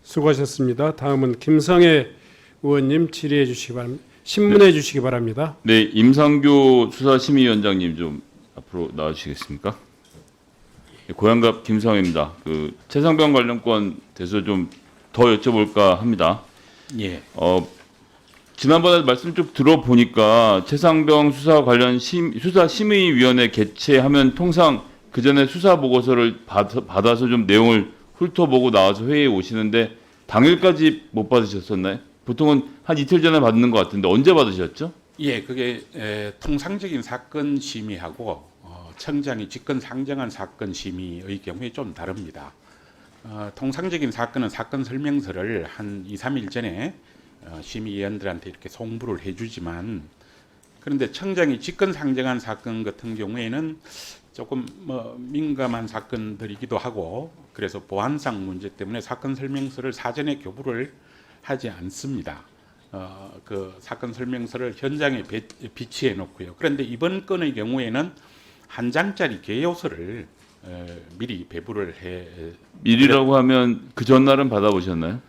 수고하셨습니다. 다음은 김성애 의원님 질의해 주시기 바랍니다. 신문해 주시기 바랍니다. 네, 임상규 수사심의위원장님 좀 앞으로 나와주시겠습니까? 네, 고양갑 김성애입니다. 그 최상병 관련권 대해서 좀 더 여쭤볼까 합니다. 예. 지난번에 말씀 쭉 들어보니까 최상병 수사 관련 수사심의위원회 개최하면 통상 그 전에 수사 보고서를 받아서 좀 내용을 훑어보고 나와서 회의에 오시는데 당일까지 못 받으셨었나요? 보통은 한 이틀 전에 받는 것 같은데 언제 받으셨죠? 예, 그게 통상적인 사건 심의하고 청장이 직권 상정한 사건 심의의 경우에 좀 다릅니다. 통상적인 사건은 사건 설명서를 한 2, 3일 전에 심의위원들한테 이렇게 송부를 해주지만, 그런데 청장이 직권 상정한 사건 같은 경우에는 조금 민감한 사건들이기도 하고, 그래서 보안상 문제 때문에 사건 설명서를 사전에 교부를 하지 않습니다. 그 사건 설명서를 현장에 비치해 놓고요. 그런데 이번 건의 경우에는 한 장짜리 개요서를 미리 배부를 해. 미리라고 하면 그 전날은 받아보셨나요?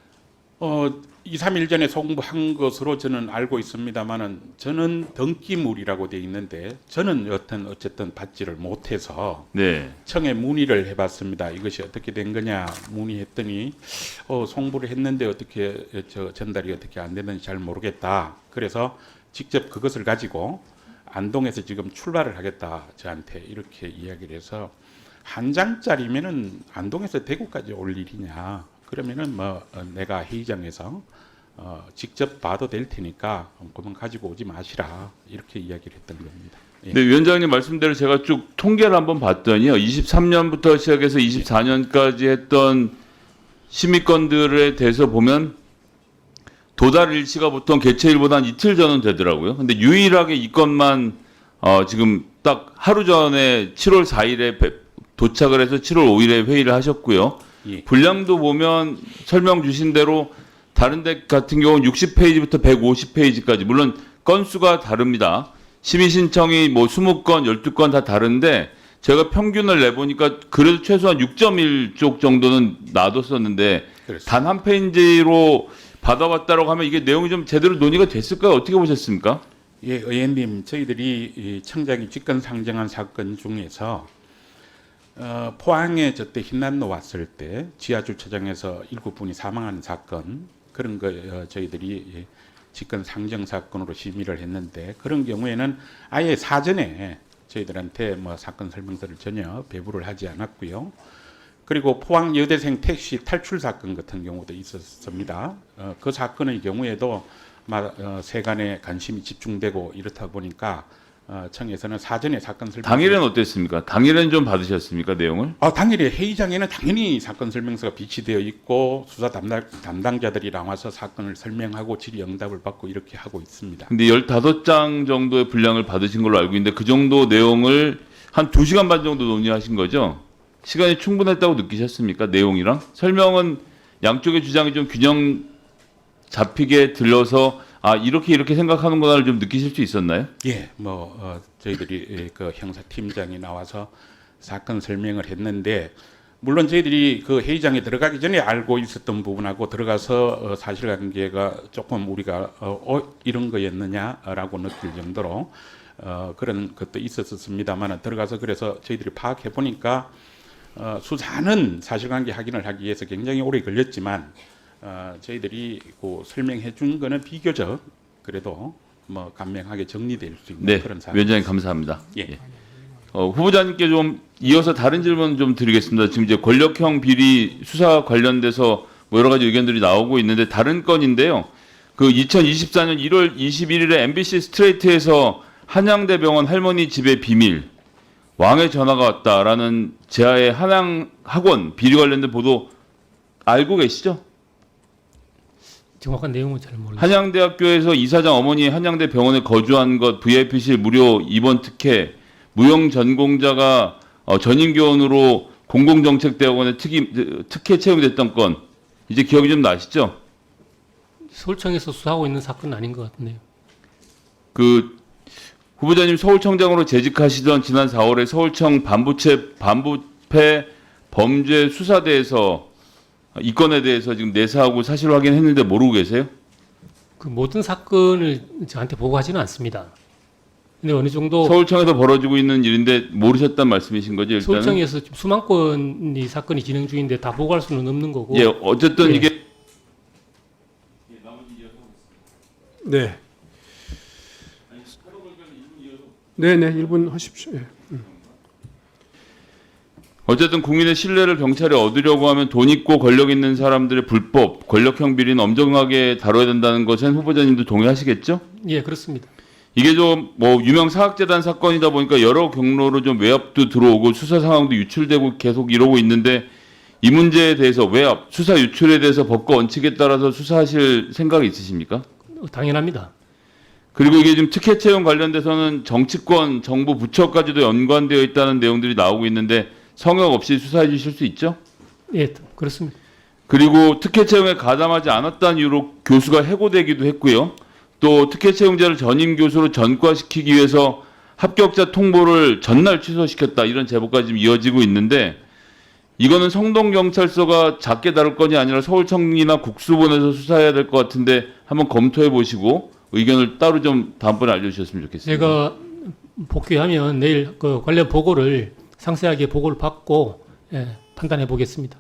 2, 3일 전에 송부한 것으로 저는 알고 있습니다만은, 저는 등기물이라고 되어 있는데 저는 어쨌든 받지를 못해서 네. 청에 문의를 해봤습니다. 이것이 어떻게 된 거냐 문의했더니 송부를 했는데 어떻게 전달이 어떻게 안 됐는지 잘 모르겠다. 그래서 직접 그것을 가지고 안동에서 지금 출발을 하겠다 저한테 이렇게 이야기를 해서, 한 장짜리면은 안동에서 대구까지 올 일이냐, 그러면은 내가 회의장에서 직접 봐도 될 테니까 그만 가지고 오지 마시라, 이렇게 이야기를 했던 겁니다. 예. 네, 위원장님 말씀대로 제가 쭉 통계를 한번 봤더니요. 23년부터 시작해서 24년까지 했던 심의건들에 대해서 보면 도달 일치가 보통 개최일보다 한 이틀 전은 되더라고요. 근데 유일하게 이 건만 지금 딱 하루 전에 7월 4일에 도착을 해서 7월 5일에 회의를 하셨고요. 예. 분량도 보면 설명 주신 대로 다른 데 같은 경우는 60페이지부터 150페이지까지, 물론 건수가 다릅니다. 심의 신청이 뭐 20건, 12건 다 다른데 제가 평균을 내보니까 그래도 최소한 6.1쪽 정도는 놔뒀었는데 단 한 페이지로 받아왔다라고 하면 이게 내용이 좀 제대로 논의가 됐을까요? 어떻게 보셨습니까? 예, 의원님, 저희들이 이 청장이 직권 상정한 사건 중에서 포항에 저때 흰난로 왔을 때 지하 주차장에서 7분이 사망하는 사건, 그런 거 저희들이 직권 상정 사건으로 심의를 했는데, 그런 경우에는 아예 사전에 저희들한테 사건 설명서를 전혀 배부를 하지 않았고요. 그리고 포항 여대생 택시 탈출 사건 같은 경우도 있었습니다. 그 사건의 경우에도 세간에 관심이 집중되고 이렇다 보니까 청에서는 사전에 사건 설명서. 당일은 어땠습니까? 당일은 좀 받으셨습니까, 내용을? 당일에 회의장에는 당연히 사건 설명서가 비치되어 있고 수사 담당자들이 나와서 사건을 설명하고 질의응답을 받고 이렇게 하고 있습니다. 근데 15장 정도의 분량을 받으신 걸로 알고 있는데 그 정도 내용을 한 2시간 반 정도 논의하신 거죠? 시간이 충분했다고 느끼셨습니까? 내용이랑? 설명은 양쪽의 주장이 좀 균형 잡히게 들려서 이렇게 생각하는구나를 좀 느끼실 수 있었나요? 예, 저희들이 그 형사팀장이 나와서 사건 설명을 했는데, 물론 저희들이 그 회의장에 들어가기 전에 알고 있었던 부분하고 들어가서 사실관계가 조금 우리가 이런 거였느냐라고 느낄 정도로 그런 것도 있었습니다만, 들어가서 그래서 저희들이 파악해 보니까 수사는 사실관계 확인을 하기 위해서 굉장히 오래 걸렸지만 저희들이 그 설명해 준 거는 비교적 그래도 간명하게 정리될 수 있는 그런 사안. 위원장님 감사합니다. 예. 후보자님께 좀 이어서 다른 질문 좀 드리겠습니다. 지금 이제 권력형 비리 수사 관련돼서 여러 가지 의견들이 나오고 있는데 다른 건인데요. 그 2024년 1월 21일에 MBC 스트레이트에서 한양대병원 할머니 집에 비밀 왕의 전화가 왔다라는 제아의 한양학원 비리 관련된 보도 알고 계시죠? 정확한 내용은 잘 모르겠습니다. 한양대학교에서 이사장 어머니 한양대 병원에 거주한 것, VIP실 무료 입원 특혜, 무용 전공자가 전임 교원으로 공공정책대학원에 특혜 채용됐던 건 이제 기억이 좀 나시죠? 서울청에서 수사하고 있는 사건은 아닌 것 같은데요. 그 후보자님 서울청장으로 재직하시던 지난 4월에 서울청 반부패 범죄 수사대에서 이 건에 대해서 지금 내사하고 사실 확인했는데 모르고 계세요? 그 모든 사건을 저한테 보고하지는 않습니다. 근데 어느 정도 서울청에서 벌어지고 있는 일인데 모르셨단 말씀이신 거죠? 일단은. 서울청에서 지금 수만 건이 사건이 진행 중인데 다 보고할 수는 없는 거고. 예, 어쨌든 예. 이게 네. 네네 1분 하십시오. 예. 어쨌든 국민의 신뢰를 경찰이 얻으려고 하면 돈 있고 권력 있는 사람들의 불법, 권력형 비리는 엄정하게 다뤄야 된다는 것은 후보자님도 동의하시겠죠? 예, 그렇습니다. 이게 좀 뭐 유명 사학재단 사건이다 보니까 여러 경로로 좀 외압도 들어오고 수사 상황도 유출되고 계속 이러고 있는데 이 문제에 대해서 외압, 수사 유출에 대해서 법과 원칙에 따라서 수사하실 생각이 있으십니까? 당연합니다. 그리고 이게 지금 특혜 채용 관련돼서는 정치권, 정부 부처까지도 연관되어 있다는 내용들이 나오고 있는데 성역 없이 수사해 주실 수 있죠? 예, 그렇습니다. 그리고 특혜 채용에 가담하지 않았다는 이유로 교수가 해고되기도 했고요. 또 특혜 채용자를 전임 교수로 전과시키기 위해서 합격자 통보를 전날 취소시켰다 이런 제보까지 지금 이어지고 있는데 이거는 성동경찰서가 작게 다룰 건이 아니라 서울청이나 국수본에서 수사해야 될 것 같은데 한번 검토해 보시고 의견을 따로 좀 다음번에 알려주셨으면 좋겠습니다. 제가 복귀하면 내일 그 관련 보고를 상세하게 보고를 받고 예, 판단해 보겠습니다.